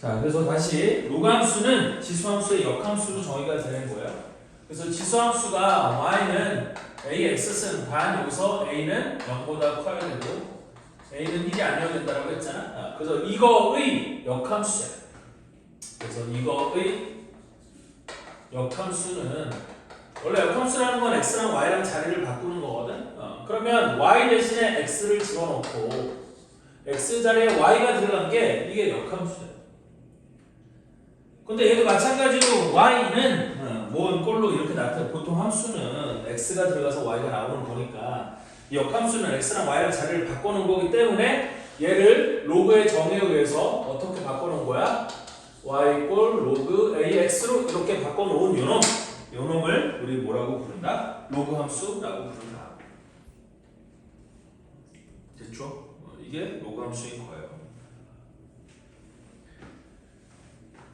자, 그래서 다시 로그함수는 지수함수의 역함수로 정의가 되는 거예요. 그래서 지수함수가 y는 ax는 반, 여기서 a는 0보다 커야 되고 a는 1이 아니어야 된다고 했잖아. 그래서 이거의 역함수야. 그래서 이거의 역함수는 원래 역함수라는 건 x랑 y랑 자리를 바꾸는 거거든. 그러면 y 대신에 x를 집어넣고 x 자리에 y가 들어간 게 이게 역함수야. 근데 얘도 마찬가지로 y는 모은 꼴로 이렇게 나타나. 보통 함수는 x가 들어가서 y가 나오는 거니까 이 역함수는 x랑 y랑 자리를 바꿔놓은 거기 때문에 얘를 로그의 정의에 의해서 어떻게 바꿔놓은 거야? y 꼴 로그 ax로 이렇게 바꿔놓은 요놈을 우리 뭐라고 부른다? 로그 함수라고 부른다. 됐죠? 이게 로그 함수인 거예요.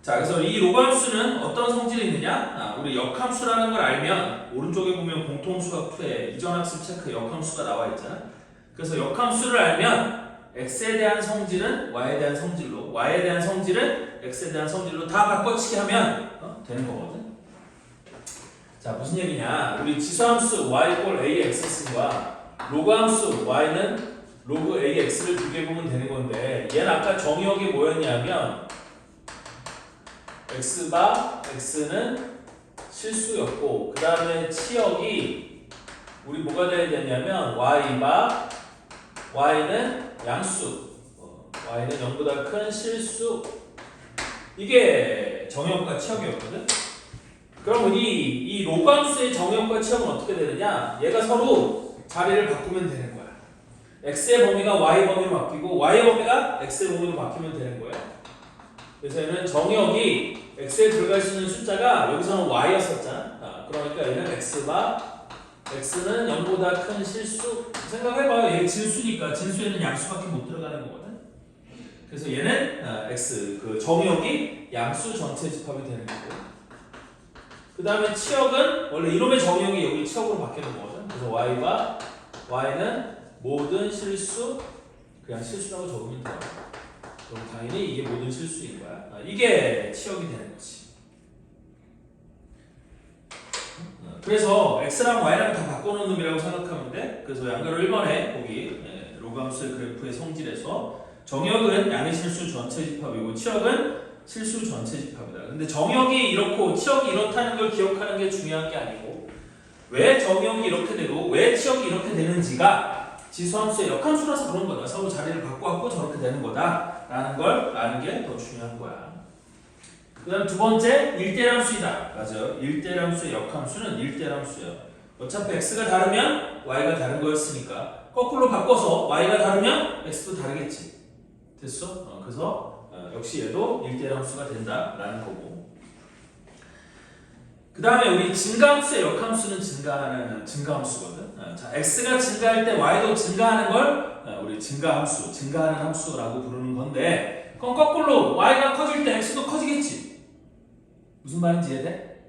자, 그래서 이 로그함수는 어떤 성질이 있느냐? 우리 역함수라는 걸 알면 오른쪽에 보면 공통수학 2에 이전학습 체크 역함수가 나와 있잖아. 그래서 역함수를 알면 x에 대한 성질은 y에 대한 성질로, y에 대한 성질은 x에 대한 성질로 다 바꿔치기 하면 되는 거거든. 자, 무슨 얘기냐? 우리 지수함수 y 꼴 ax과 로그함수 y는 로그 ax를 비교해보면 되는 건데 얘는 아까 정의역이 뭐였냐면 x는 실수였고 그 다음에 치역이 우리 뭐가 돼야 되냐면 y는 양수, y는 0보다 큰 실수. 이게 정의역과 치역이었거든. 그럼 이 로그함수의 정의역과 치역은 어떻게 되느냐? 얘가 서로 자리를 바꾸면 되는 거야. x의 범위가 y 범위로 바뀌고 y의 범위가 x의 범위로 바뀌면 되는 거예요. 그래서 얘는 정의역이 x에 들어갈 수 있는 숫자가 여기서는 y였었잖아. 그러니까 얘는 x는 0보다 큰 실수. 생각해봐요. 얘 진수니까 진수에는 양수밖에 못 들어가는 거거든. 그래서 얘는 x 그 정의역이 양수 전체 집합이 되는 거고. 그 다음에 치역은 원래 이놈의 정의역이 여기 치역으로 바뀌는 거거든. 그래서 y는 모든 실수, 그냥 실수라고 적으면 돼요. 그럼 당연히 이게 모든 실수인 거야. 이게 치역이 되는 거지. 그래서 x랑 y랑 다 바꿔놓은 놈이라고 생각하면 돼. 그래서 양가로 1번에 거기 로그함수의 그래프의 성질에서 정역은 양의 실수 전체 집합이고 치역은 실수 전체 집합이다. 근데 정역이 이렇고 치역이 이렇다는 걸 기억하는 게 중요한 게 아니고 왜 정역이 이렇게 되고 왜 치역이 이렇게 되는지가 지수함수의 역함수라서 그런 거다. 서로 자리를 바꿔갖고 저렇게 되는 거다라는 걸 아는 게 더 중요한 거야. 그 다음 두 번째, 일대함수이다. 맞아요. 일대함수의 역함수는 일대함수예요. 어차피 x가 다르면 y가 다른 거였으니까 거꾸로 바꿔서 y가 다르면 x도 다르겠지. 됐어? 그래서 역시 얘도 일대함수가 된다라는 거고. 그 다음에 우리 증가함수의 역함수는 증가함수거든. 자, x가 증가할 때 y도 증가하는 걸 우리 증가하는 함수라고 부르는 건데, 그럼 거꾸로 y가 커질 때 x도 커지겠지. 무슨 말인지 이해돼?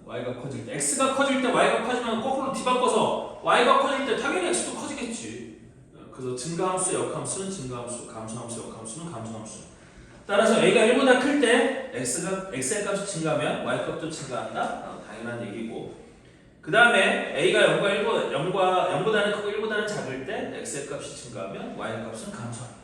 y가 커질 때, x가 커질 때 y가 커지면 거꾸로 뒤바꿔서 y가 커질 때 당연히 x도 커지겠지. 그래서 증가함수의 역함수는 증가함수, 감소함수의 역함수는 감소함수. 따라서 a가 1보다 클 때 x의 값이 증가하면 y 값도 증가한다. 당연한 얘기고. 그 다음에 a가 0보다는 크고 1보다는 작을 때 x의 값이 증가하면 y 값은 감소한다.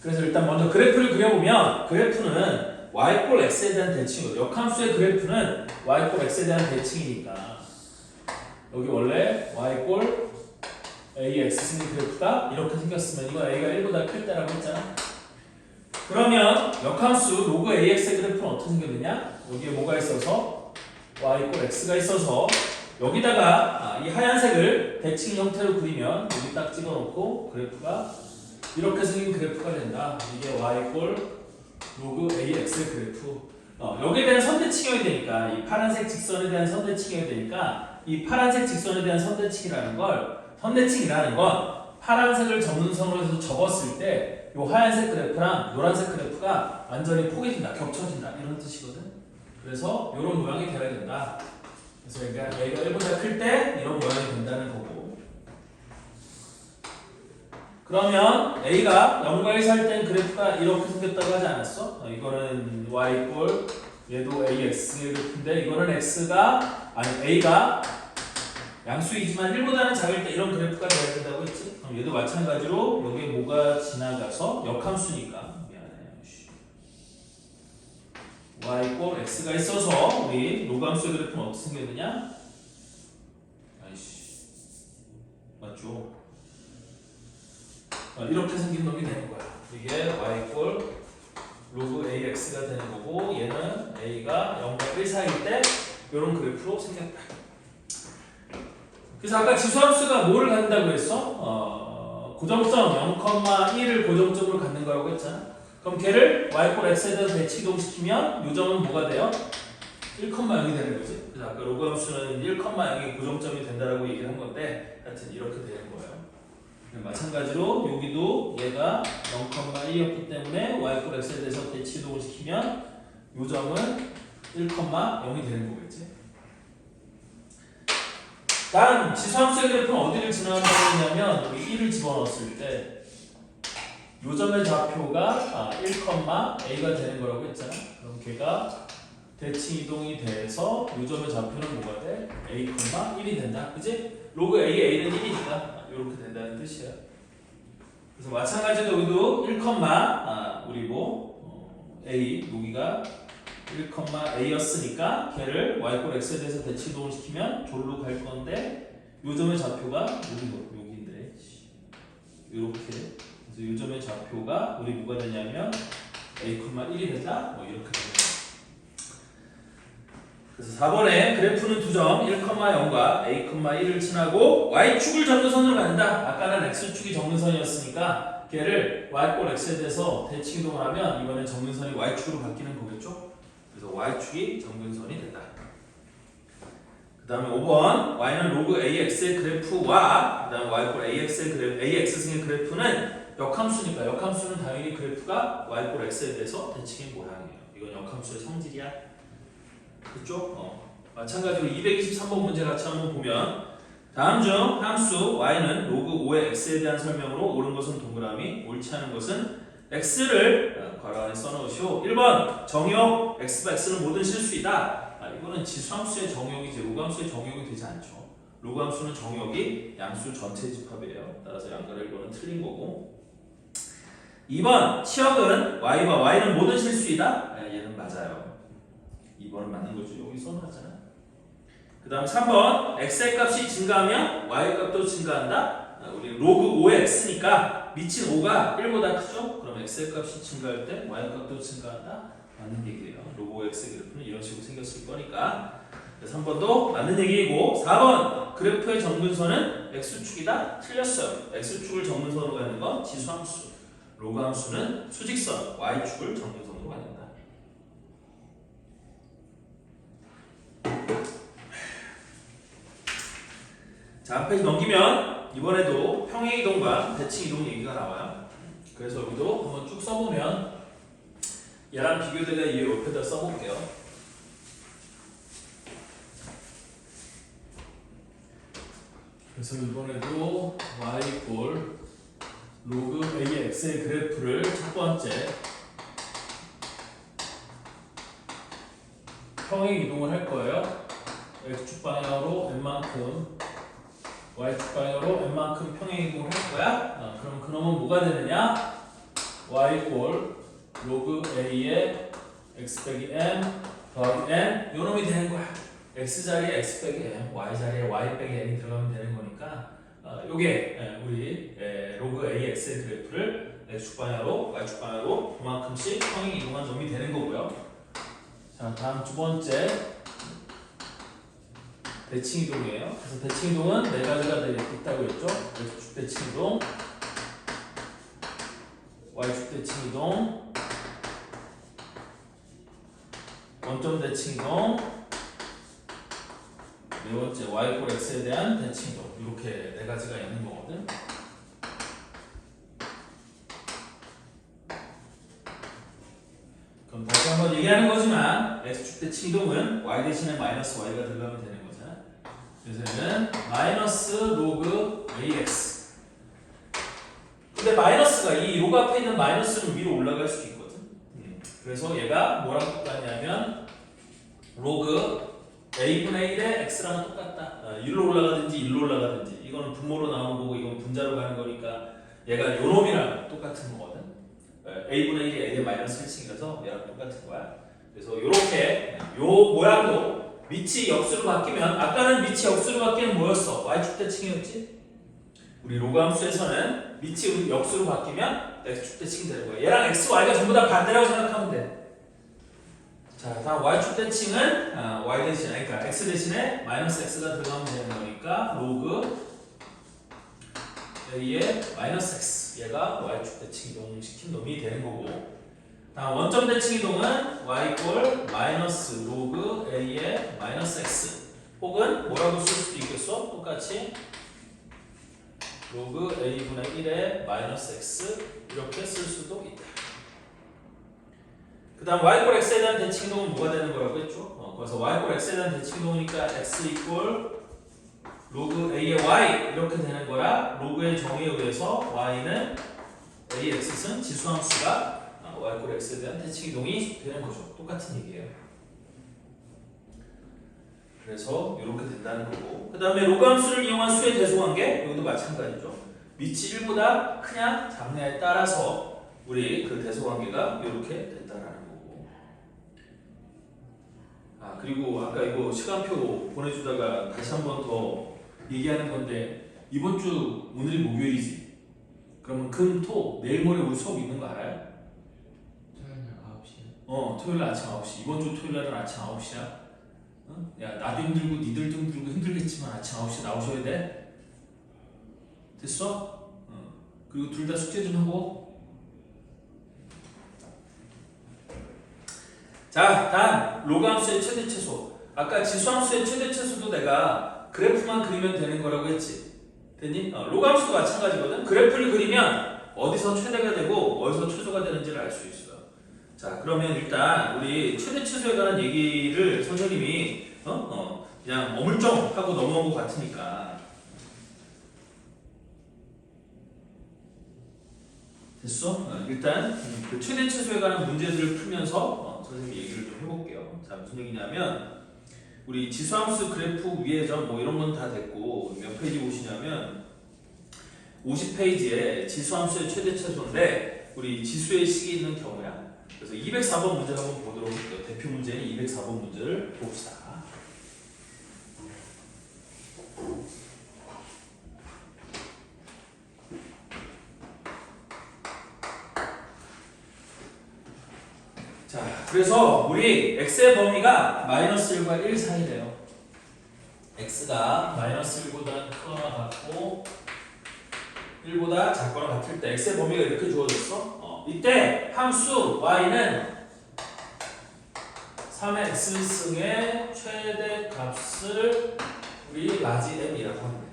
그래서 일단 먼저 그래프를 그려보면 그래프는 y 꼴 x에 대한 대칭이거든. 역함수의 그래프는 y 꼴 x에 대한 대칭이니까 여기 원래 y 꼴 ax의 그래프가 이렇게 생겼으면 이건 a가 1보다 클 때라고 했잖아. 그러면 역함수 로그 ax의 그래프는 어떻게 생겼느냐? 여기에 뭐가 있어서 y 꼴 x가 있어서 여기다가 이 하얀색을 대칭 형태로 그리면 여기 딱 찍어놓고 그래프가 이렇게 생긴 그래프가 된다. 이게 y 꼴 로그 ax의 그래프. 여기에 대한 선대칭이어야 되니까 이 파란색 직선에 대한 선대칭이어야 되니까 이 파란색 직선에 대한 선대칭이라는 건 파란색을 점선으로 해서 접었을 때 이 하얀색 그래프랑 노란색 그래프가 완전히 포개진다, 겹쳐진다 이런 뜻이거든. 그래서 이런 모양이 돼야 된다. 그래서 얘가 1보다 클 때 이런 모양이 된다는 거고. 그러면 A가 0과 1 사이 땐 그래프가 이렇게 생겼다고 하지 않았어? 이거는 Y 이꼴 얘도 AX 그래프인데 이거는 X가 아니 A가 양수이지만 1보다는 작을 때 이런 그래프가 돼야 된다고 했지? 그럼 얘도 마찬가지로 여기에 뭐가 지나가서 역함수니까 미안해 Y 이꼴 X가 있어서 우리 로그함수의 그래프는 어떻게 생겼느냐? 아이씨 맞죠? 이렇게 생긴 놈이 되는 거야. 이게 Y 이꼴 로그 AX가 되는 거고 얘는 A가 0과 1 사이일 때 이런 그래프로 생겼다. 그래서 아까 지수함수가 뭐를 갖는다고 했어? 고정점 0,1을 고정점으로 갖는 거라고 했잖아. 그럼 걔를 y x에 대해서 대치이동시키면 요 점은 뭐가 돼요? 1,0이 되는 거지. 그래서 아까 로그함수는 1,0이 고정점이 된다라고 얘기를 한 건데 하여튼 이렇게 되는 거예요. 마찬가지로 여기도 얘가 0,1이었기 때문에 y x에 대해서 대치이동을 시키면 요 점은 1,0이 되는 거겠지. 다음 지수함수의 그래프는 어디를 지나간다고 했냐면 우리 1을 집어넣었을 때 요점의 좌표가 1,a가 되는 거라고 했잖아. 그럼 걔가 대칭 이동이 돼서 요점의 좌표는 뭐가 돼? a,1이 된다. 그지? 로그 a는 1이니까 이렇게 된다는 뜻이야. 그래서 마찬가지로 여기도 1, 우리 a 여기가 1,a였으니까 걔를 y x에 대해서 대칭 이동을 시키면 졸로 갈 건데 요점의 좌표가 여기인데 이렇게 그래서 요점의 좌표가 우리 뭐가 되냐면 a,1이 된다. 이렇게 됩니다. 그래서 4번에 그래프는 두 점 1,0과 a,1을 지나고 y축을 정근선으로 간다. 아까는 x축이 정근선이었으니까 걔를 y x에 대해서 대칭 이동을 하면 이번엔 정근선이 y축으로 바뀌는 거겠죠. 그래서 y축이 정근선이 된다. 그 다음에 5번 y는 로그 ax의 그래프와 그 다음에 y ax승의 그래프는 역함수니까 역함수는 당연히 그래프가 y x에 대해서 대칭인 모양이에요. 이건 역함수의 성질이야. 그쵸? 마찬가지로 223번 문제 같이 한번 보면 다음 중 함수 y는 로그 5의 x에 대한 설명으로 옳은 것은 동그라미, 옳지 않은 것은 x를 괄호 안에 써놓으시오. 1번 정역 x바 x는 모든 실수이다. 이거는 지수함수의 정역이지 로그함수의 정역이 되지 않죠. 로그함수는 정역이 양수 전체 집합이에요. 따라서 양가를 1번은 틀린 거고 2번 치역은 y와 y는 모든 실수이다. 얘는 맞아요. 2번은 맞는 거죠. 여기 써놨잖아. 그 다음 3번 x의 값이 증가하면 y의 값도 증가한다. 우리 로그 5의 x니까 미친 5가 1보다 크죠? 그럼 x의 값이 증가할 때 y의 값도 증가한다. 맞는 얘기예요. 로그 5의 x 그래프는 이런 식으로 생겼을 거니까 3번도 맞는 얘기이고 4번 그래프의 정근선은 x축이다. 틀렸어요. x축을 정근선으로 가는 건 지수함수, 로그함수는 수직선 y축을 정근선으로 가는다. 자, 한 페이지 넘기면 이번에도 평행이동과 대칭이동 얘기가 나와요. 그래서 여기도 한번 쭉 써보면 얘랑 비교되는 이 옆에다 써볼게요. 그래서 이번에도 y 이꼴 로그 ax의 그래프를 첫 번째 평행이동을 할 거예요. x축 방향으로 n만큼 y축 방향으로 n만큼 평행이동을 할 거야. 그럼 그놈은 뭐가 되느냐? y 이꼴 로그 a의 x 빼기 m 더하기 n 요놈이 되는 거야. x 자리에 x 빼기 m, y 자리에 y 빼기 n이 들어가면 되는 거니까 요게 우리 로그 ax의 그래프를 x축 방향으로 y축 방향으로 그만큼씩 평행 이동한 놈이 되는 거고요. 자, 다음 두 번째 대칭 이동이에요. 그래서 대칭 이동은 네 가지가 있다고 했죠. x축 대칭 이동, y축 대칭 이동, 원점 대칭 이동, 네 번째 y 이꼴 x에 대한 대칭 이동. 이렇게 네 가지가 있는 거거든. 그럼 다시 한번 얘기하는 거지만 x축 대칭 이동은 y 대신에 마이너스 y가 들어가면 되는 거잖아. 그래서 얘는 마이너스 로그 ax 근데 마이너스가 이 로그 앞에 있는 마이너스는 위로 올라갈 수도 있거든. 그래서 얘가 뭐랑 똑같냐면 로그 a분의 1의 x랑 똑같다. 1로 올라가든지 1로 올라가든지 이거는 분모로 나오는 거고 이건 분자로 가는 거니까 얘가 요 놈이랑 똑같은 거거든. a분의 1이 a의 마이너스 1층이라서 얘랑 똑같은 거야. 그래서 요렇게 요 모양도 밑이 역수로 바뀌면 아까는 밑이 역수로 바뀌면 뭐였어? y축 대칭이었지? 우리 로그 함수에서는 밑이 역수로 바뀌면 x축 대칭이 되는 거야. 얘랑 x, y가 전부 다 반대라고 생각하면 돼. 자, 다음 y축 대칭은 y 대신에 그러니까 x 대신에 마이너스 x가 들어가면 되는 거니까 로그 a의 마이너스 x 얘가 y축 대칭 이동시킨 놈이 되는 거고 다음 원점 대칭 이동은 y 이퀄 마이너스 로그 a의 마이너스 x 혹은 뭐라고 쓸 수도 있겠어? 똑같이 로그 a분의 1의 마이너스 x 이렇게 쓸 수도 있다. 그 다음 y 이퀄 x에 대한 대칭 이동은 뭐가 되는 거라고 했죠? 그래서 y 이퀄 x에 대한 대칭 이동이니까 x 이퀄 로그 a의 y 이렇게 되는 거라 로그의 정의에 의해서 y는 ax은 지수함수가 y 이퀄 x에 대한 대칭 이동이 되는 거죠. 똑같은 얘기예요. 그래서 이렇게 된다는 거고 그 다음에 로그 함수를 이용한 수의 대소관계 여기도 마찬가지죠. 밑이 1보다 크냐 작냐에 따라서 우리 그 대소관계가 이렇게 된다라는 거고 그리고 아까 이거 시간표 보내주다가 다시 한 번 더 얘기하는 건데 이번 주 오늘이 목요일이지. 그러면 금, 토, 내일 모레 우리 수업 있는 거 알아요? 토요일 날 아침 9시. 이번 주 토요일 날은 아침 9시야. 야, 나도 힘들고 니들도 힘들고 힘들겠지만 아침 9시 나오셔야 돼. 됐어? 그리고 둘 다 숙제 좀 하고. 자, 다음 로그 함수의 최대 최소. 아까 지수 함수의 최대 최소도 내가 그래프만 그리면 되는 거라고 했지. 됐니? 로그 함수도 마찬가지거든. 그래프를 그리면 어디서 최대가 되고 어디서 최소가 되는지를 알 수 있어요. 자, 그러면 일단 우리 최대 최소에 관한 얘기를 선생님이 그냥 어물쩡 하고 넘어온 것 같으니까 됐어? 일단 그 최대 최소에 관한 문제들을 풀면서 선생님이 얘기를 좀 해볼게요. 자, 무슨 얘기냐면 우리 지수함수 그래프 위에 점 뭐 이런 건 다 됐고 몇 페이지 보시냐면 50페이지에 지수함수의 최대 최소인데 우리 지수의 식이 있는 경우야. 그래서 204번 문제 한번 보도록 할게요. 대표 문제는 204번 문제를 봅시다. 자, 그래서 우리 x의 범위가 마이너스 1과 1 사이래요. x가 마이너스 1보다 크거나 같고 1보다 작거나 같을 때 x의 범위가 이렇게 주어졌어. 이때 함수 y는 3x승의 최대값을 우리 라지 m이라고 합니다.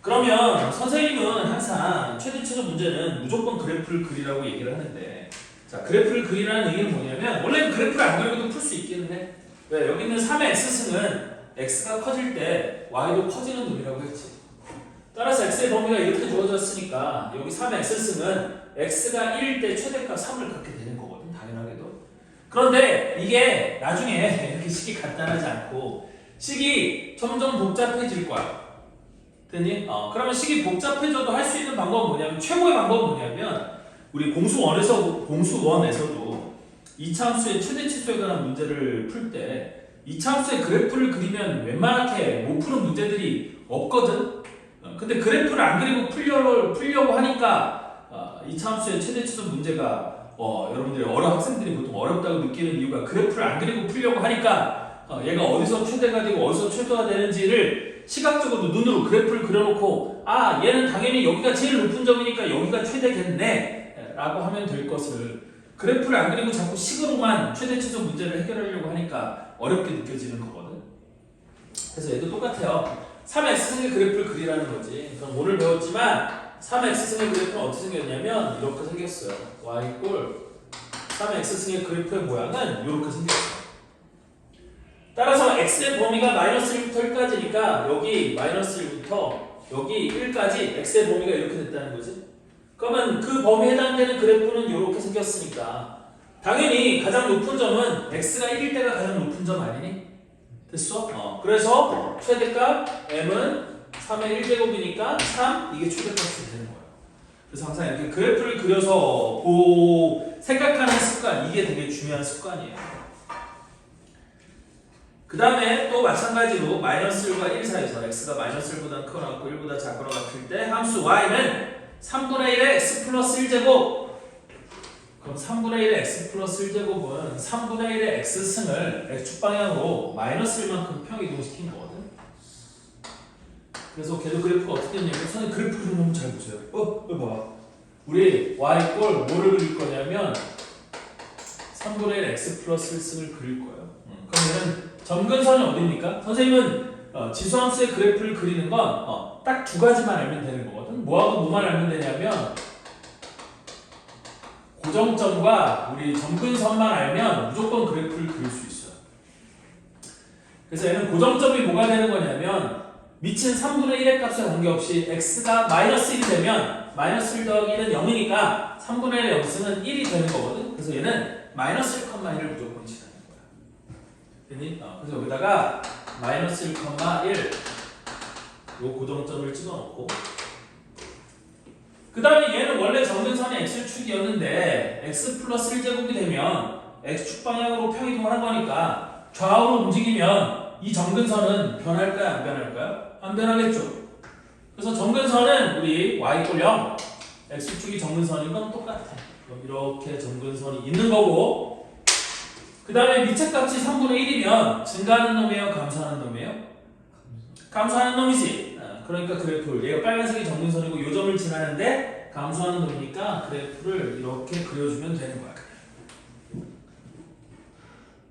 그러면 선생님은 항상 최대 최소 문제는 무조건 그래프를 그리라고 얘기를 하는데 자, 그래프를 그리라는 얘기는 뭐냐면 원래 그래프를 안 그리고도 풀 수 있기는 해. 왜? 여기 있는 3의 x승은 x가 커질 때 y도 커지는 놈이라고 했지. 따라서 x의 범위가 이렇게 주어졌으니까 여기 3의 x승은 x가 1일 때 최대값 3을 갖게 되는 거거든. 당연하게도. 그런데 이게 나중에 이렇게 식이 간단하지 않고 식이 점점 복잡해질 거야. 됐니? 그러면 식이 복잡해져도 할 수 있는 방법은 뭐냐면 최고의 방법은 뭐냐면 우리 공수원에서도 2차 함수의 최대 최소에 관한 문제를 풀 때 2차 함수의 그래프를 그리면 웬만하게 못 푸는 문제들이 없거든. 근데 그래프를 안 그리고 풀려고 하니까 2차 함수의 최대 최소 문제가 여러분들이 학생들이 보통 어렵다고 느끼는 이유가 그래프를 안 그리고 풀려고 하니까 얘가 어디서 최대가 되고 어디서 최소가 되는지를 시각적으로 눈으로 그래프를 그려놓고 얘는 당연히 여기가 제일 높은 점이니까 여기가 최대겠네 라고 하면 될 것을 그래프를 안 그리고 자꾸 식으로만 최대 최소 문제를 해결하려고 하니까 어렵게 느껴지는 거거든. 그래서 얘도 똑같아요. 3x승의 그래프를 그리라는 거지. 그럼 오늘 배웠지만 3x승의 그래프는 어떻게 생겼냐면 이렇게 생겼어요. y 이꼴 3x승의 그래프의 모양은 이렇게 생겼어요. 따라서 x의 범위가 마이너스 1부터 1까지니까 여기 마이너스 1부터 여기 1까지 x의 범위가 이렇게 됐다는 거지. 그러면 그 범위에 해당되는 그래프는 이렇게 생겼으니까 당연히 가장 높은 점은 x가 1일 때가 가장 높은 점 아니니? 됐어? 그래서 최대값 m은 3의 1제곱이니까 3 이게 최대값이 되는 거예요. 그래서 항상 이렇게 그래프를 그려서 생각하는 습관 이게 되게 중요한 습관이에요. 그 다음에 또 마찬가지로 마이너스 1과 1 사이에서 x가 마이너스 1보다 크거나 같고 1보다 작거나 같을 때 함수 y는 3분의 1의 x 플러스 1제곱. 그럼 3분의 1의 x 플러스 1제곱은 3분의 1의 x승을 x축 방향으로 마이너스 1만큼 평이동시킨 거거든. 그래서 걔도 그래프가 어떻게 되냐면 선생님 그래프 그리면 잘 보세요. 이거 봐봐. 우리 y 꼴 뭐를 그릴 거냐면 3분의 1 x 플러스 1승을 그릴 거예요. 그러면 점근선이 어디입니까? 선생님은 지수함수의 그래프를 그리는 건 딱 두 가지만 알면 되는 거거든. 뭐하고 뭐만 알면 되냐면 고정점과 우리 점근선만 알면 무조건 그래프를 그릴 수 있어요. 그래서 얘는 고정점이 뭐가 되는 거냐면 미친 3분의 1의 값에 관계없이 x가 마이너스 1이 되면 마이너스 1 더하기 1은 0이니까 3분의 1의 영수는 1이 되는 거거든. 그래서 얘는 마이너스 1,1을 무조건 지나는 거야. 됐니? 그래서 여기다가 마이너스 1,1 요 고정점을 찍어놓고 그 다음에 얘는 원래 점근선이 x축이었는데 x 플러스 1제곱이 되면 x축 방향으로 평이동을 한 거니까 좌우로 움직이면 이 점근선은 변할까요? 안 변할까요? 안 변하겠죠. 그래서 점근선은 우리 y꼴 0 x축이 점근선인 건 똑같아. 그럼 이렇게 점근선이 있는 거고 그 다음에 미채값이 3분의 1이면 증가하는 놈이에요? 감소하는 놈이에요? 감소하는 놈이지. 그러니까 그래프 얘가 빨간색이 점근선이고 요 점을 지나는데 감소하는 놈이니까 그래프를 이렇게 그려주면 되는 거야.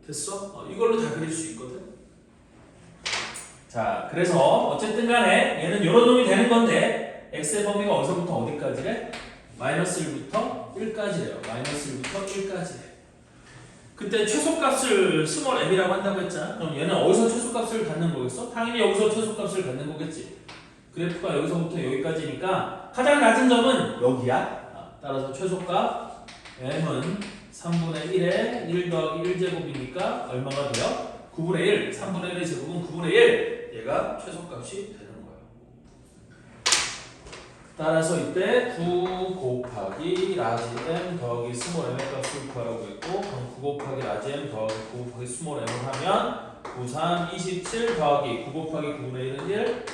됐어? 이걸로 다 그릴 수 있거든. 자, 그래서 어쨌든 간에 얘는 요런 놈이 되는 건데 x의 범위가 어디서부터 어디까지래? 마이너스 1부터 1까지래요. 마이너스 1부터 1까지래. 그때 최소값을 스몰 m이라고 한다고 했잖아. 그럼 얘는 어디서 최소값을 갖는 거겠어? 당연히 여기서 최소값을 갖는 거겠지. 그래프가 여기서부터 여기까지니까 가장 낮은 점은 여기야. 따라서 최소값 m은 3분의 1에 1 더하기 1제곱이니까 얼마가 돼요? 9분의 1. 3분의 1의 제곱은 9분의 1. 얘가 최소값이 되는 거예요. 따라서 이때 9 곱하기 라지 m 더하기 스몰 m의 값을 구하라고 했고 그럼 9 곱하기 라지 m 더하기 9 곱하기 스몰 m을 하면 9, 3, 27 더하기 9 곱하기 9분의 1은 1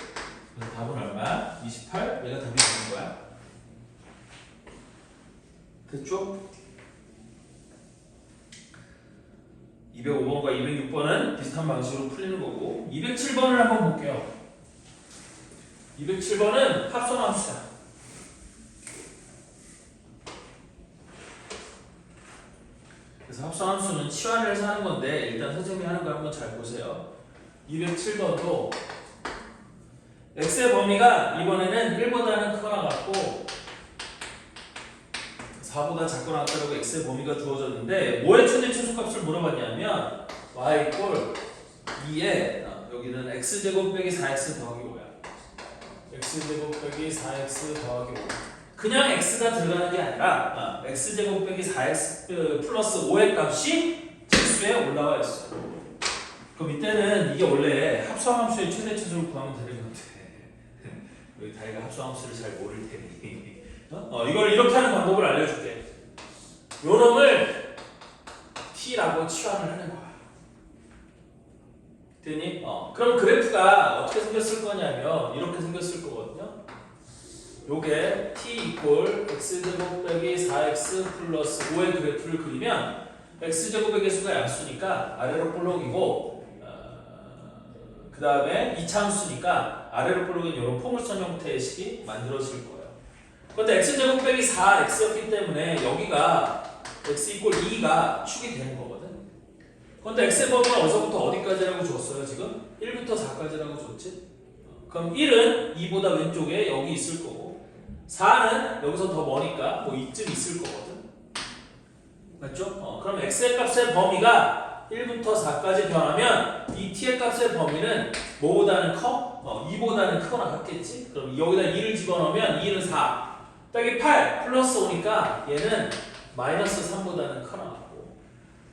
그래서 답은 얼마야? 28? 얘가 답이 되는 거야. 됐죠? 205번과 206번은 비슷한 방식으로 풀리는 거고 207번을 한번 볼게요. 207번은 합성함수다. 그래서 합성함수는 치환을 해서 하는 건데 일단 선생님이 하는 거 한번 잘 보세요. 207번도 x의 범위가 이번에는 1보다는 크거나 같고 4보다 작거나 같다고 x의 범위가 주어졌는데 뭐의 최대 최소값을 물어봤냐면 y 꼴 2에 여기는 x제곱 빼기 4x 더하기 5야. x제곱 빼기 4x 더하기 5. 그냥 x가 들어가는 게 아니라 x제곱 빼기 4x 플러스 5의 값이 직수에 올라와 있어. 그럼 이때는 이게 원래 합성함수의 최대 최소를 구하면 되는 건데 여기 다이가 합성함수를 잘 모를 테니 이걸 이렇게 하는 방법을 알려줄게. 요 놈을 t라고 치환을 하는 거야. 됐니? 그럼 그래프가 어떻게 생겼을 거냐면 이렇게 생겼을 거거든요. 요게 t 이퀄 x제곱 빼기 4x 플러스 5의 그래프를 그리면 x제곱의 개수가 양수니까 아래로 볼록이고 그 다음에 이차함수니까 아래로 볼록인 이런 포물선 형태의 식이 만들어질 거예요. 그런데 x제곱 빼기 4x였기 때문에 여기가 x 이퀄 2가 축이 되는 거거든. 그런데 x의 범위가 어디서부터 어디까지라고 줬어요 지금? 1부터 4까지라고 줬지? 그럼 1은 2보다 왼쪽에 여기 있을 거고 4는 여기서 더 머니까 뭐 이쯤 있을 거거든. 맞죠? 그럼 x의 값의 범위가 1부터 4까지 변하면 이 t의 값의 범위는 뭐보다는 커? 2보다는 크거나 같겠지? 그럼 여기다 2를 집어넣으면 2는 4 빼기 8 플러스 5니까 얘는 마이너스 3보다는 커나왔고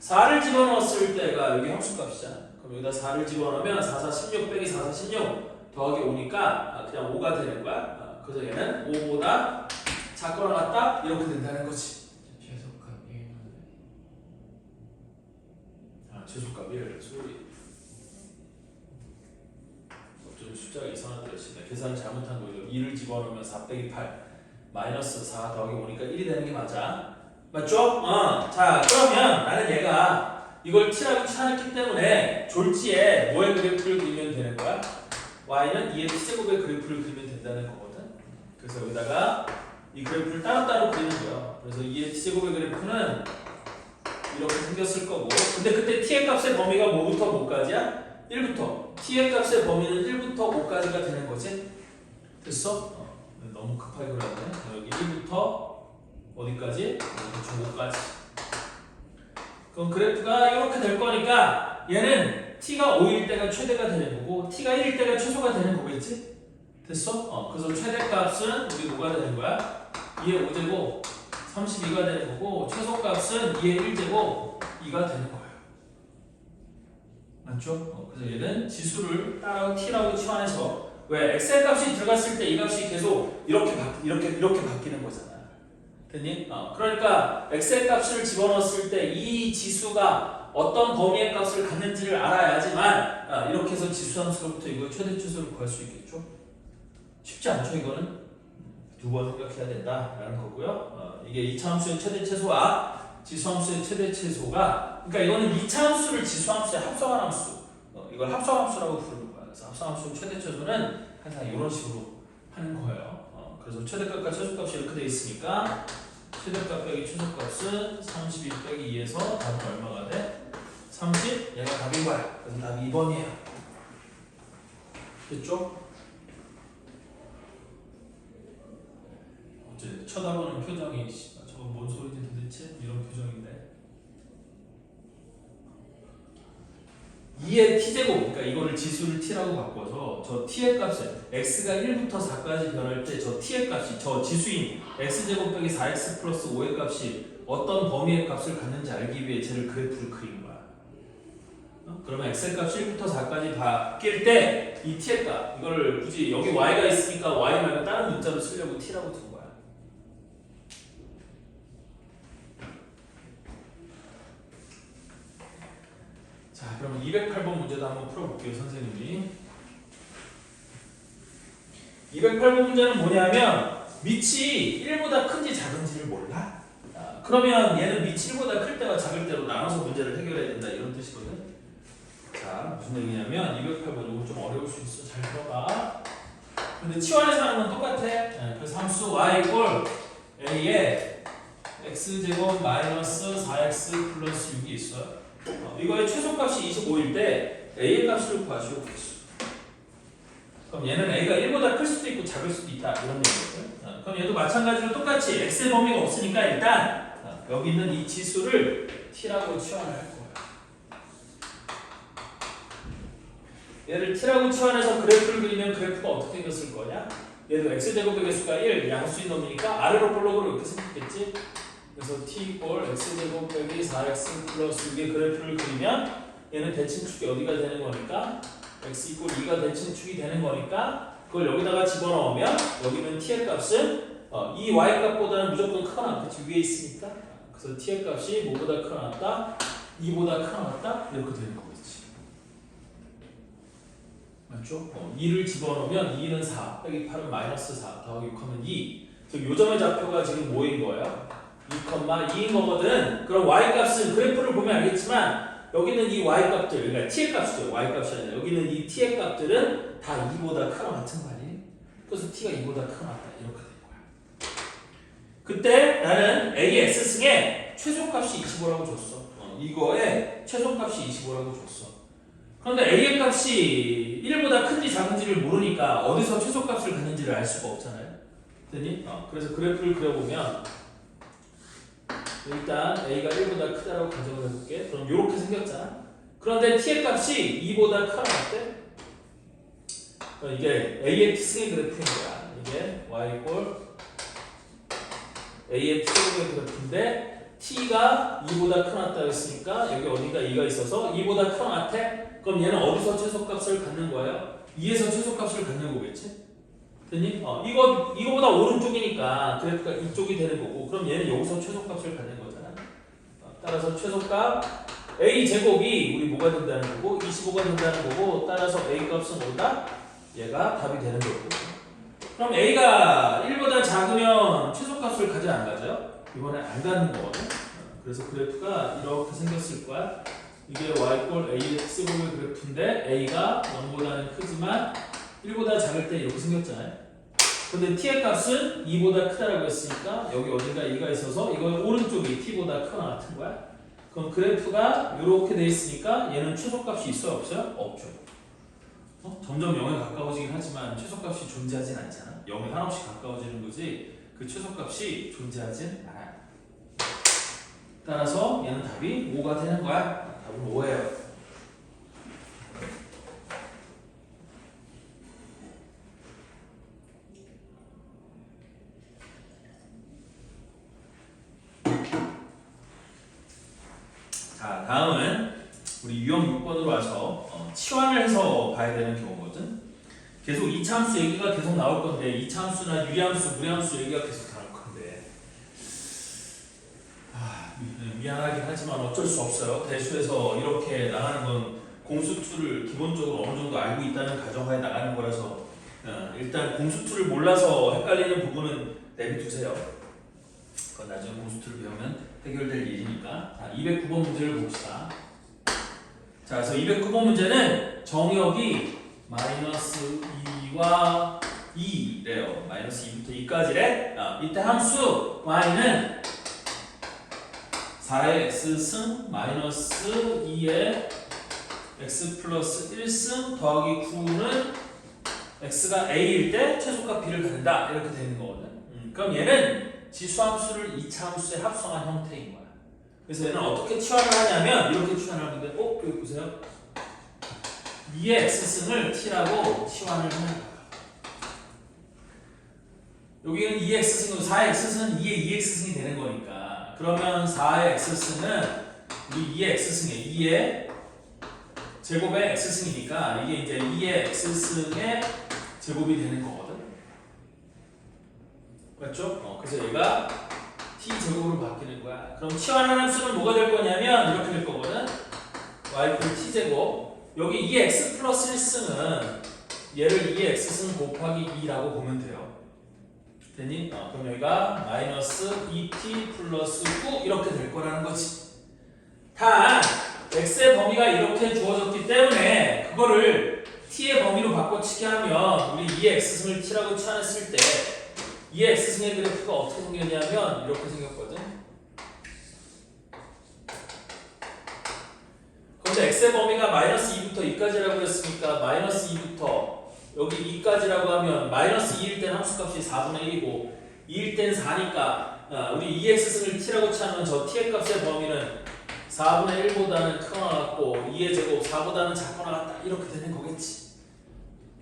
4를 집어넣었을 때가 여기 함수값이잖아. 그럼 여기다 4를 집어넣으면 4, 4, 16 빼기 4, 4, 16 더하기 5니까 그냥 5가 되는 거야. 그래서 얘는 5보다 작거나 같다 이렇게 된다는 거지. 최소값 1은 최소값 1 소리. 좀 숫자가 이상하더라. 계산 잘못한 거죠. 2를 집어넣으면 4 빼기 8 마이너스 4 더하기 5니까 1이 되는 게 맞아. 맞죠? 자 그러면 나는 얘가 이걸 t라고 치환했기 때문에 졸지에 뭐의 그래프를 그리면 되는 거야? y는 2의 t제곱의 그래프를 그리면 된다는 거거든. 그래서 여기다가 이 그래프를 따로따로 그리는 거야. 그래서 2의 t제곱의 그래프는 이렇게 생겼을 거고 근데 그때 t의 값의 범위가 뭐부터 뭐까지야? 1부터 t의 값의 범위는 1부터 5까지가 되는 거지. 됐어? 너무 급하게 그렸네. 여기 1부터 어디까지? 여기 5까지. 그럼 그래프가 이렇게 될 거니까 얘는 t가 5일 때가 최대가 되는 거고 t가 1일 때가 최소가 되는 거겠지? 됐어? 그래서 최대값은 우리 뭐가 되는 거야? 2의 5제곱 32가 되는 거고 최소값은 2의 1제곱 2가 되는 거야. 맞죠? 그래서 얘는 지수를 따라 t라고 치환해서 왜 엑셀 값이 들어갔을 때 이 값이 계속 이렇게 바뀌는 거잖아. 됐니? 그러니까 엑셀 값을 집어넣었을 때 이 지수가 어떤 범위의 값을 갖는지를 알아야지만 이렇게 해서 지수함수로부터 이거 최대 최소를 구할 수 있겠죠? 쉽지 않죠 이거는? 두 번 생각해야 된다라는 거고요. 이게 2차 함수의 최대 최소와 지수함수의 최대 최소가 그러니까 이거는 2차 함수를 지수함수에 합성한 함수 이걸 합성함수라고 부르는 거야. 그래서 합성함수 최대 최소는 항상 이런 식으로 하는 거예요. 그래서 최대값과 최소값이 이렇게 돼 있으니까 최대값 빼기 최소값은 32 빼기 2에서 답은 얼마가 돼? 30? 얘가 답인 거야. 그래서 답이 2번이에요. 됐죠? 어째 쳐다보는 표정이 저거 뭔 소리지 도대체? 이런 표정인데 2의 t제곱, 그러니까 이거를 지수를 t라고 바꿔서 저 t의 값을 x가 1부터 4까지 변할 때 저 t의 값이 저 지수인 x제곱 빼기 4x 플러스 5의 값이 어떤 범위의 값을 갖는지 알기 위해 쟤를 그래프를 그린 거야. 그러면 x 값이 1부터 4까지 바뀔 때 이 t의 값, 이걸 굳이 여기 y가 있으니까 y 말고 다른 문자로 쓰려고 t라고 둔 거야. 자, 그럼 208번 문제도 한번 풀어볼게요, 선생님이. 208번 문제는 뭐냐면 밑이 1보다 큰지 작은지를 몰라? 그러면 얘는 밑이 1보다 클 때와 작을 때로 나눠서 문제를 해결해야 된다 이런 뜻이거든. 자, 무슨 얘기냐면 208번 이거 좀 어려울 수 있어. 잘 들어봐. 근데 치환해서 하는 건 똑같아. 그래서 함수 y 이꼴 a에 x제곱 마이너스 4x 플러스 6이 있어요. 이거의 최소값이 25일 때 a의 값을 구하시오. 그럼 얘는 a가 1보다 클 수도 있고 작을 수도 있다 이런 얘기거든. 그럼 얘도 마찬가지로 똑같이 x의 범위가 없으니까 일단 여기 있는 이 지수를 t라고 치환을 할 거예요. 얘를 t라고 치환해서 그래프를 그리면 그래프가 어떻게 생겼을 거냐? 얘도 x제곱의 개수가 1 양수인 놈이니까 아래로 볼록으로 이렇게 생겼겠지? 그래서 t 이꼴 x제곱 빼기 4x 플러스 6의 그래프를 그리면 얘는 대칭축이 어디가 되는 거니까 x 이꼴 2가 대칭축이 되는 거니까 그걸 여기다가 집어넣으면 여기는 t의 값은 이 y 값보다는 무조건 크가 나왔겠지. 위에 있으니까. 그래서 t의 값이 뭐보다 크가 나왔다? 2보다 크가 나왔다? 이렇게 되는 거겠지. 맞죠? 2를 집어넣으면 2는 4 빼기 8은 마이너스 4 더하기 6하면 2. 그래서 요점의 좌표가 지금 뭐인 거예요? 2,2인 거거든. 그럼 y-값은 그래프를 보면 알겠지만 여기는 이 y-값들, 그러니까 t의 값이죠. y-값이 아니라 여기는 이 t의 값들은 다 2보다 크나 같은 거 아니에요? 그래서 t가 2보다 크나 같다. 이렇게 된 거야. 그때 나는 a x승에 최소값이 25라고 줬어. 이거에 최소값이 25라고 줬어. 그런데 a의 값이 1보다 큰지 작은지를 모르니까 어디서 최소값을 갖는지를 알 수가 없잖아요. 됐니? 그래서 그래프를 그려보면 일단 a가 1보다 크다라고 가정을 해볼게. 그럼 이렇게 생겼잖아. 그런데 t의 값이 2보다 크다 같대. 이게 a의 t승의 그래프인 거야. 이게 y 이꼴 a의 최고의 그래프인데 t가 2보다 큰 왔다 했으니까 여기 어딘가 2가 있어서 2보다 큰 왔대? 그럼 얘는 어디서 최소값을 갖는 거예요? 2에서 최소값을 갖는 거겠지? 됐니? 이거보다 오른쪽이니까 그래프가 이쪽이 되는 거고 그럼 얘는 여기서 최소값을 갖는 거잖아. 따라서 최소값 a 제곱이 우리 뭐가 된다는 거고 25가 된다는 거고 따라서 a 값은 뭐다? 얘가 답이 되는 거고. 그럼 a가 1보다 작으면 최소값을 가져 안 가져요? 이번에 안 갖는 거거든. 그래서 그래프가 이렇게 생겼을 거야. 이게 y 꼴 ax 제곱의 그래프인데 a가 0보다는 크지만 1보다 작을 때 이렇게 생겼잖아요. 근데 t의 값은 2보다 크다라고 했으니까 여기 어딘가 2가 있어서 이거 오른쪽이 t보다 크거나 같은 거야. 그럼 그래프가 이렇게 돼 있으니까 얘는 최소값이 있어요? 없어요? 없죠. 점점 0에 가까워지긴 하지만 최소값이 존재하진 않잖아. 0에 한없이 가까워지는 거지 그 최소값이 존재하진 않아요. 따라서 얘는 답이 5가 되는 거야. 답은 5예요. 자, 다음은 우리 유형 6번으로 와서 치환을 해서 봐야 되는 경우거든. 계속 이차함수 얘기가 계속 나올 건데 이차함수나 유리함수, 무리함수 얘기가 계속 나올 건데 미안하긴 하지만 어쩔 수 없어요. 대수에서 이렇게 나가는 건 공수투를 기본적으로 어느 정도 알고 있다는 가정하에 나가는 거라서 일단 공수투를 몰라서 헷갈리는 부분은 내비두세요. 그건 나중에 공수투를 배우면 해결될 일이니까. 자, 209번 문제를 봅시다. 자, 그래서 209번 문제는 정역이 마이너스 2와 2래요. 마이너스 2부터 2까지래. 이때 함수 y는 4의 x승 마이너스 2의 x 플러스 1승 더하기 9는 x가 a일 때 최소값 b를 갖는다. 이렇게 되는 거거든. 그럼 얘는 지수함수를 이차함수에 합성한 형태인 거야. 그래서 얘는 어떻게 치환을 하냐면 이렇게 치환을 하는데 여기 보세요. 2의 x승을 t라고 치환을 하는 거야. 여기는 2의 x승이고 4의 x승은 2의 2x승이 되는 거니까 그러면 4의 x승은 우리 2의 x승에 2의 제곱의 x승이니까 이게 이제 2의 x승의 제곱이 되는 거거든. 맞죠? 그래서 얘가 t제곱으로 바뀌는 거야. 그럼 치환하는 함수는 뭐가 될 거냐면 이렇게 될 거거든. y 콜 t제곱 여기 2x 플러스 1승은 얘를 2x승 곱하기 2라고 보면 돼요. 됐니? 그럼 여기가 마이너스 2t 플러스 9 이렇게 될 거라는 거지. 단 x의 범위가 이렇게 주어졌기 때문에 그거를 t의 범위로 바꿔치기 하면 우리 2의 x승을 t라고 치환했을 때 2의 x승의 그래프가 어떻게 생겼냐면 이렇게 생겼거든. 그런데 x의 범위가 마이너스 2부터 2까지라고 했으니까 마이너스 2부터 여기 2까지라고 하면 마이너스 2일 땐 함수값이 4분의 1이고 2일 땐 4니까 우리 2x승을 t라고 치면 저 t의 값의 범위는 4분의 1보다는 크거나 같고 2의 제곱 4보다는 작거나 같다 이렇게 되는 거겠지.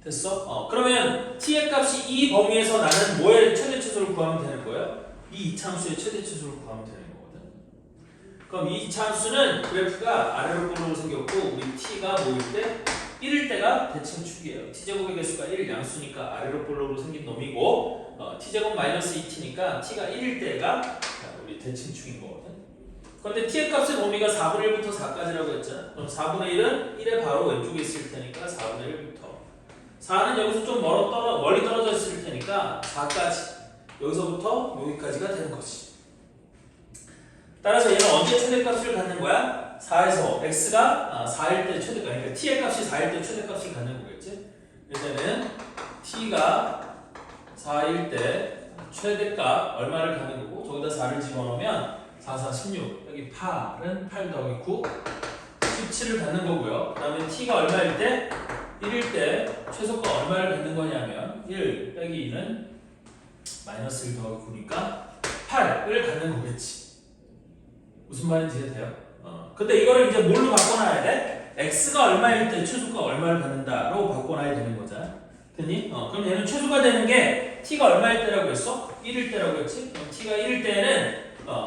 됐어? 그러면 t의 값이 이 범위에서 나는 뭐의 최대 최소를 구하면 되는 거예요? 이 이차함수의 최대 최소를 구하면 되는 거거든. 그럼 이 이차함수는 그래프가 아래로 볼록으로 생겼고 우리 t가 뭐일 때? 1일 때가 대칭축이에요. t제곱의 개수가 1 양수니까 아래로 볼록으로 생긴 놈이고 t제곱 마이너스 2t니까 t가 1일 때가 우리 대칭축인 거거든. 그런데 t의 값의 범위가 4분의 1부터 4까지라고 했잖아. 그럼 4분의 1은 1의 바로 왼쪽에 있을 테니까 4분의 1부터 4는 여기서 좀 멀리 떨어져 있을 테니까 4까지 여기서부터 여기까지가 되는 거지. 따라서 얘는 언제 최대값을 갖는 거야? 4에서 x가 4일 때 최대값, 그러니까 t의 값이 4일 때 최대값을 갖는 거겠지? 일단은 t가 4일 때 최대값 얼마를 갖는 거고 저기다 4를 집어넣으면 4, 4, 16 여기 8은 8 더하기 9 17을 갖는 거고요. 그 다음에 t가 얼마일 때? 1일 때 최소가 얼마를 갖는 거냐면 1 빼기 2는 마이너스 1 더하기 9니까 8을 갖는 거겠지. 무슨 말인지 이해돼요? 근데 이거를 이제 뭘로 바꿔놔야 돼? x가 얼마일 때 최소가 얼마를 갖는다로 바꿔놔야 되는 거잖아. 됐니? 그럼 얘는 최소가 되는 게 t가 얼마일 때라고 했어? 1일 때라고 했지? 그럼 t가 1일 때는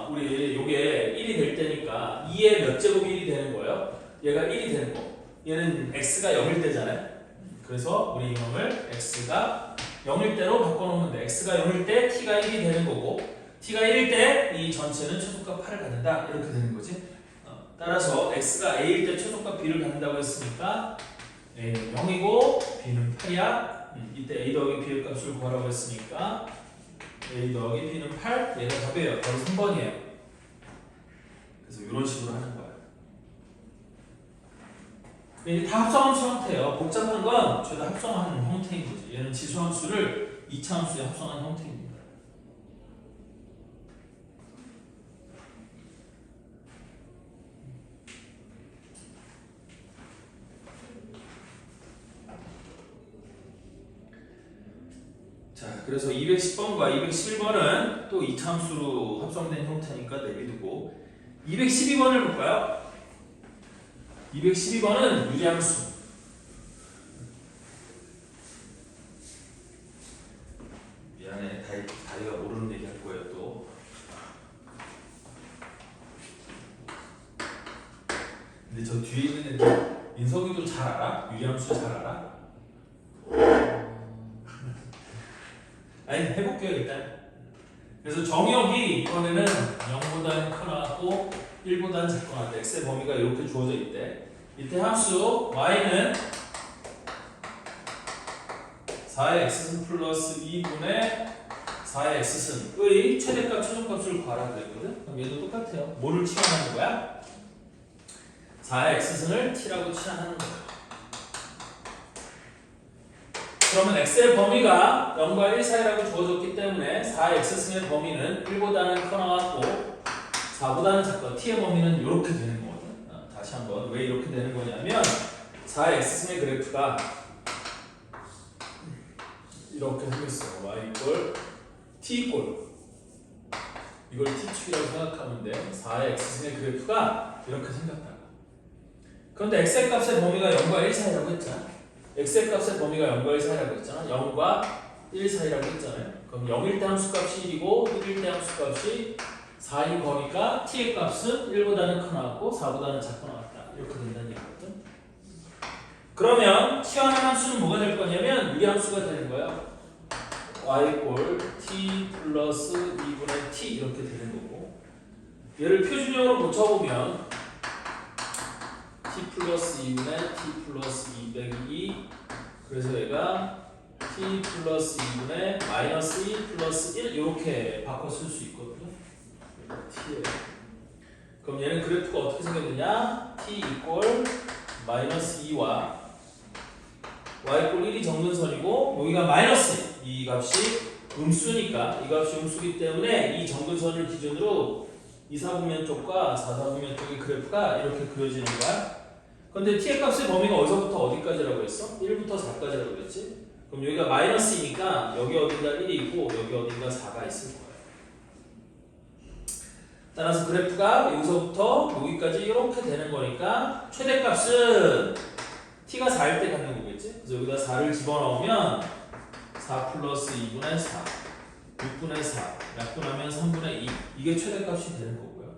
우리 요게 1이 될 때니까 2의 몇 제곱이 1이 되는 거예요? 얘가 1이 되는 거. 얘는 x가 0일 때잖아요. 그래서 우리 이놈을 x가 0일 때로 바꿔놓으면 돼. x가 0일 때 t가 1이 되는 거고 t가 1일 때 이 전체는 최소값 8을 갖는다. 이렇게 되는 거지. 따라서 x가 a일 때 최소값 b를 갖는다고 했으니까 a는 0이고 b는 8이야. 이때 a 더하기 b의 값을 구하라고 했으니까 a 더하기 b는 8. 얘가 답이에요. 바로 3번이에요. 그래서 이런 식으로 하는 거야. 이게 다 합성함수 형태예요. 복잡한 건 죄다 합성한 형태인 거지. 얘는 지수함수를 이차함수에 합성한 형태입니다. 자, 그래서 210번과 211번은 또 이차함수로 합성된 형태니까 내비두고 212번을 볼까요? 212번은 유리함수. 미안해, 다리가 모르는 얘기 할 거예요 또. 근데 저 뒤에 있는 애들 인석이도 잘 알아? 유리함수 잘 알아? 아니 해볼게요 일단. 그래서 정역이 이번에는 0보다는 크나고 1보다는 작거나 x의 범위가 이렇게 주어져 있대. 이때 함수 y는 4의 x승 플러스 2분의 4의 x승의 최대값 최소값을 구하라 그랬거든. 그럼 얘도 똑같아요. 뭐를 치환하는 거야? 4의 x승을 t라고 치환하는 거야. 그러면 x의 범위가 0과 1 사이라고 주어졌기 때문에 4의 x승의 범위는 1보다는 커나갔고 4보다는 작고 t의 범위는 이렇게 되는 거거든. 다시 한번 왜 이렇게 되는 거냐면 4의 x승의 그래프가 이렇게 생겼어요. y 이꼴 t 이꼴 이걸 t축이라고 생각하면 돼. 4의 x승의 그래프가 이렇게 생겼다. 그런데 x의 값의 범위가 0과 1 사이라고 했잖아. x의 값의 범위가 0과 1 사이라고 했잖아. 0과 1 사이라고 했잖아요. 그럼 0일 때 함수값이 1이고 1일 때 함수값이 4인 거니까 t의 값은 1보다는 크 나왔고 4보다는 작고 나왔다. 이렇게 된다는 얘기거든. 그러면 치환한 함수는 뭐가 될 거냐면 유리함수가 되는 거예요. y 꼴 t 플러스 2분의 t 이렇게 되는 거고, 얘를 표준형으로 고쳐보면 t 플러스 2분의 t 플러스 202, 그래서 얘가 t 플러스 2분의 마이너스 2 플러스 1 이렇게 바꿔 쓸 수 있거든요. t에. 그럼 얘는 그래프가 어떻게 생겼느냐? t 이꼴 마이너스 2와 y 꼴 1이 정근선이고 여기가 마이너스 이 값이 음수니까 이 값이 음수기 때문에 이 정근선을 기준으로 2사분면 쪽과 4사분면 쪽의 그래프가 이렇게 그려지는 거야. 그런데 t의 값의 범위가 어디서부터 어디까지라고 했어? 1부터 4까지라고 그랬지? 그럼 여기가 마이너스이니까 여기 어딘가 1이 있고 여기 어딘가 4가 있을 거야. 따라서 그래프가 여기서부터 여기까지 이렇게 되는 거니까 최대값은 t가 4일 때 갖는 거겠지? 그래서 여기다 4를 집어넣으면 4 플러스 2분의 4, 6분의 4, 약분하면 3분의 2 이게 최대값이 되는 거고요.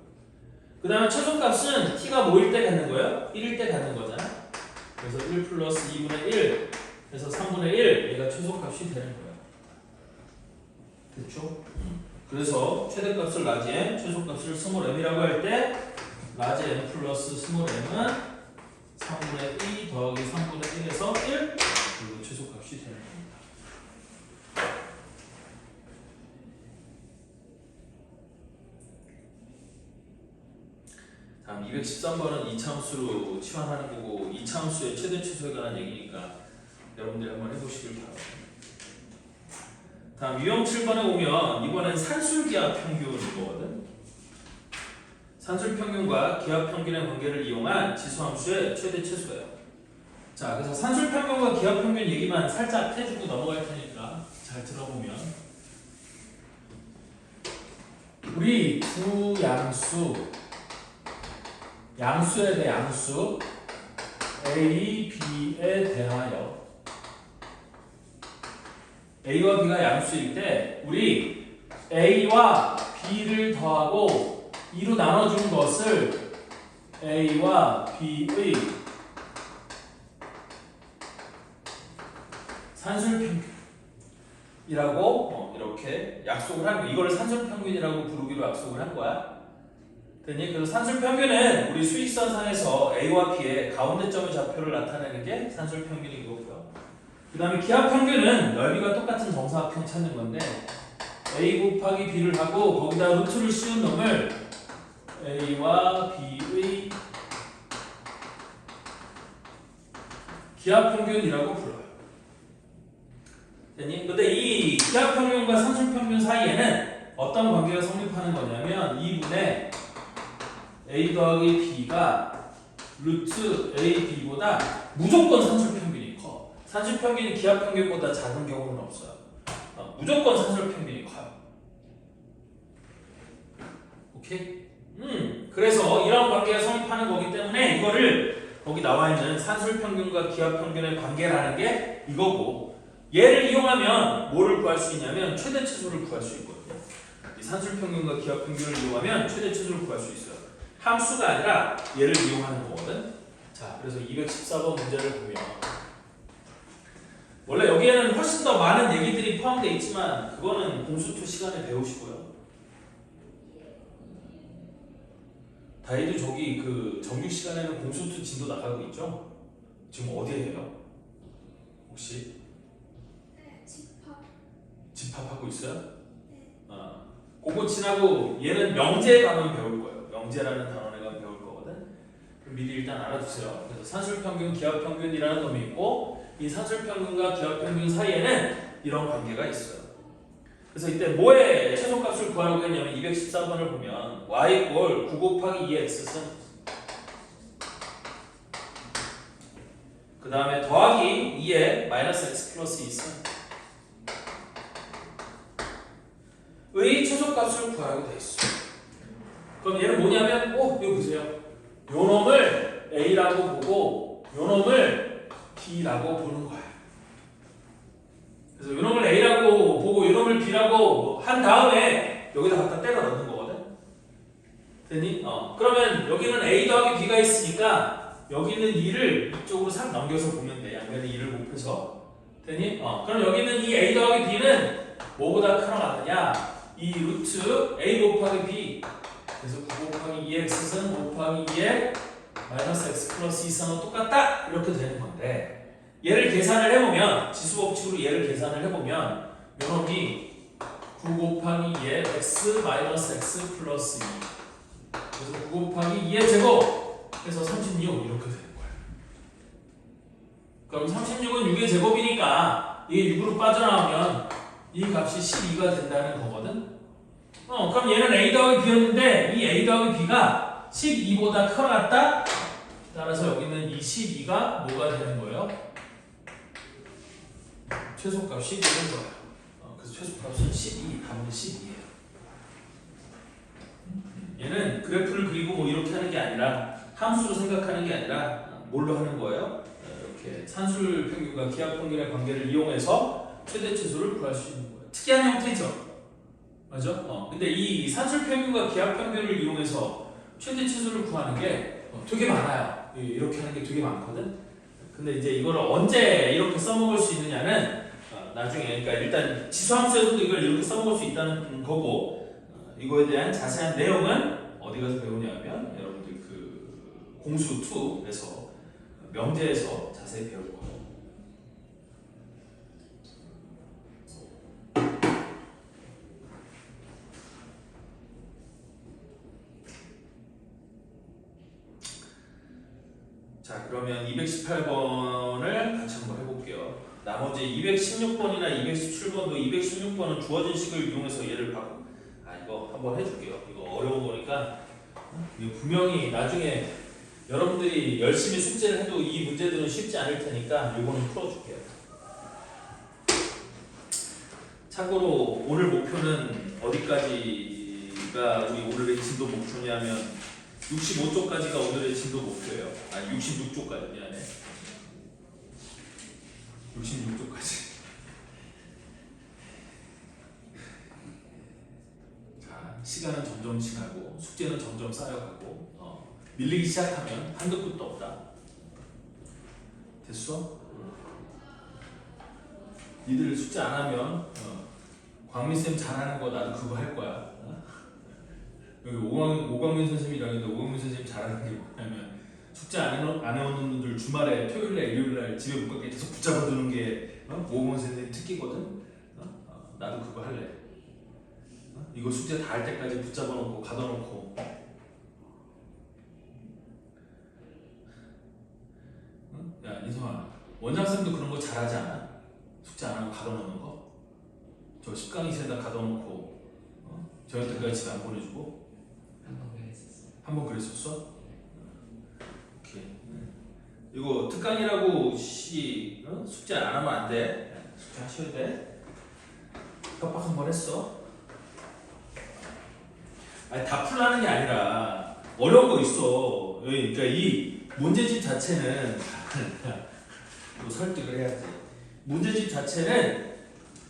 그 다음에 최소값은 t가 뭐일 때 갖는 거예요? 1일 때 갖는 거잖아. 그래서 1 플러스 2분의 1 해서 3분의 1 얘가 최소값이 되는 거예요. 됐죠? 그래서 최대값을 라지 m, 최소값을 스몰 m이라고 할 때 라지 m 플러스 스몰 m은 3분의 2 더하기 3분의 1에서 1 그리고 최소값이 되는 겁니다. 다음 213번은 이차함수로 치환하는 거고 이차함수의 최대 최소에 관한 얘기니까 여러분들이 한번 해보시길 바랍니다. 다음 유형 7번에 오면 이번엔 산술기압 평균이거든. 산술평균과 기압평균의 관계를 이용한 지수함수의 최대 최소예요. 자, 그래서 산술평균과 기압평균 얘기만 살짝 해주고 넘어갈 테니까 잘 들어보면 우리 두 양수에 대해 양수 A, B에 대하여 A와 B가 양수일 때 우리 A와 B를 더하고 2로 나눠준 것을 A와 B의 산술평균이라고 이렇게 약속을 한 거야. 이거를 산술평균이라고 부르기로 약속을 한 거야. 됐니? 그래서 산술평균은 우리 수익선상에서 A와 B의 가운데점의 좌표를 나타내는 게 산술평균인 거고요. 그 다음에 기하평균은 넓이가 똑같은 정사각형 찾는 건데 A 곱하기 B를 하고 거기다 루트를 씌운 놈을 A와 B의 기하평균이라고 불러요. 됐니? 근데 이 기하평균과 산술평균 사이에는 어떤 관계가 성립하는 거냐면 2분의 A 더하기 B가 루트 AB보다 무조건 산술평균이 커. 산술평균이 기하평균보다 작은 경우는 없어요. 무조건 산술평균이 커요. 오케이? 그래서 이런 관계가 성립하는 거기 때문에 이거를 거기 나와 있는 산술평균과 기하평균의 관계라는 게 이거고, 얘를 이용하면 뭐를 구할 수 있냐면 최대치수를 구할 수 있거든요. 이 산술평균과 기하평균을 이용하면 최대치수를 구할 수 있어요. 함수가 아니라 얘를 이용하는 거거든. 자, 그래서 214번 문제를 보면 원래 여기에는 훨씬 더 많은 얘기들이 포함되어 있지만 그거는 공수2 시간에 배우시고요. 다이도 저기 그 정규 시간에는 공수2 진도 나가고 있죠? 지금 어디에 해요? 혹시? 네, 집합하고 있어요? 네. 그거 지나고 얘는 명제에 가면 배울 거예요. 명제라는 단원에 가면 배울 거거든. 그럼 미리 일단 알아두세요. 그래서 산술평균, 기하평균이라는 놈이 있고 이 산술평균과 기하평균 사이에는 이런 관계가 있어요. 그래서 이때 뭐의 최소값을 구하라고 했냐면 214번을 보면 y 꼴 9 곱하기 2x승 그 다음에 더하기 2에 마이너스 x 플러스 2승 의 최소값을 구하라고 돼 있어. 그럼 얘는 뭐냐면 여기 보세요. 요 놈을 A라고 보고 요 놈을 B라고 보는 거야. 그래서 요 놈을 A라고 보고 요 놈을 B라고 한 다음에 여기다 갖다 때려 넣는 거거든. 됐니? 그러면 여기는 A 더하기 B가 있으니까 여기는 2를 이쪽으로 싹 넘겨서 보면 돼. 양면에 2를 곱해서. 됐니? 그럼 여기는 이 A 더하기 B는 뭐보다 크나 같느냐? 이 루트 A 곱하기 B 그래서 9 곱하기 2x승 곱하기 2에 마이너스 x 플러스 2승은 똑같다 이렇게 되는 건데 얘를 계산을 해보면 지수법칙으로 얘를 계산을 해보면 요놈이 9 곱하기 2에 x 마이너스 x 플러스 2 그래서 9 곱하기 2의 제곱 그래서 36 이렇게 되는 거예요. 그럼 36은 6의 제곱이니까 이게 6으로 빠져나오면 이 값이 12가 된다는 거거든. 그럼 얘는 A 더하기 B였는데 이 A 더하기 B가 12보다 커났다. 따라서 여기는 이 12가 뭐가 되는 거예요? 최소값이 되는 거예요. 그래서 최소값은 12, 답은 12예요. 얘는 그래프를 그리고 뭐 이렇게 하는 게 아니라 함수로 생각하는 게 아니라 뭘로 하는 거예요? 이렇게 산술평균과 기하평균의 관계를 이용해서 최대치수를 구할 수 있는 거예요. 특이한 형태죠. 맞죠? 근데 이 산술평균과 기하평균을 이용해서 최대치수를 구하는 게 되게 많아요. 이렇게 하는 게 되게 많거든. 근데 이제 이거를 언제 이렇게 써먹을 수 있느냐는 나중에 그러니까 일단 지수함수에서도 이걸 이렇게 써먹을 수 있다는 거고 이거에 대한 자세한 내용은 어디 가서 배우냐면 여러분들 그 공수2에서 명제에서 자세히 배울 거예요. 자, 그러면 218번을 같이 한번 해볼게요. 나머지 216번이나 217번도 216번은 주어진 식을 이용해서 얘를 바꿔. 이거 한번 해줄게요. 이거 어려운 거니까 이거 분명히 나중에 여러분들이 열심히 숙제를 해도 이 문제들은 쉽지 않을 테니까 이거는 풀어줄게요. 참고로 오늘 목표는 어디까지가 우리 오늘의 진도 목표냐면 65쪽까지가 오늘의 진도 목표예요. 66쪽까지 미안해. 66쪽까지. 시간은 점점 지나고 숙제는 점점 쌓여가고 밀리기 시작하면 한도 끝도 없다. 됐어? 니들 숙제 안 하면 광민쌤 잘하는 거 나도 그거 할 거야. 여기 오광민 선생님이라고 했는데 오광민 선생님 잘하는 게 뭐냐면 숙제 안 해오는 분들 주말에 토요일날 일요일날 집에 못 가게 계속 붙잡아두는 게 오광민 선생님 특기거든. 나도 그거 할래. 이거 숙제 다 할 때까지 붙잡아놓고 가둬놓고 야 인성아 원장쌤도 그런 거 잘하지 않아? 숙제 안 하고 가둬놓는 거? 저 10강의실에다 가둬놓고 저녁 때까지 집에 안 보내주고 한 번 그랬었어? 오케이. 이거 특강이라고 숙제 안 하면 안 돼. 숙제 하셔야 돼. 협박 한 번 했어. 아니 다 풀라는 게 아니라 어려운 거 있어. 그러니까 이 문제집 자체는 또 설득을 해야지. 문제집 자체는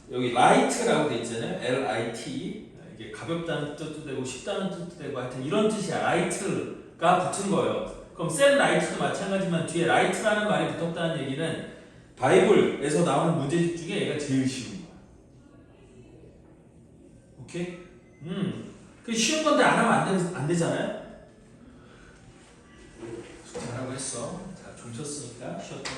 여기 light라고 돼 있잖아요. L-I-T. 이게 가볍다는 뜻도 되고 쉽다는 뜻도 되고 하여튼 이런 뜻이야. light가 붙은 거예요. 그럼 셀 light도 마찬가지만 뒤에 light라는 말이 붙었다는 얘기는 바이블에서 나오는 문제집 중에 얘가 제일 쉬운 거야. 오케이? 그 쉬운 건데 안 하면 안 되잖아요? 숙제하라고 했어. 자, 좀 쉬었으니까 쉬었다.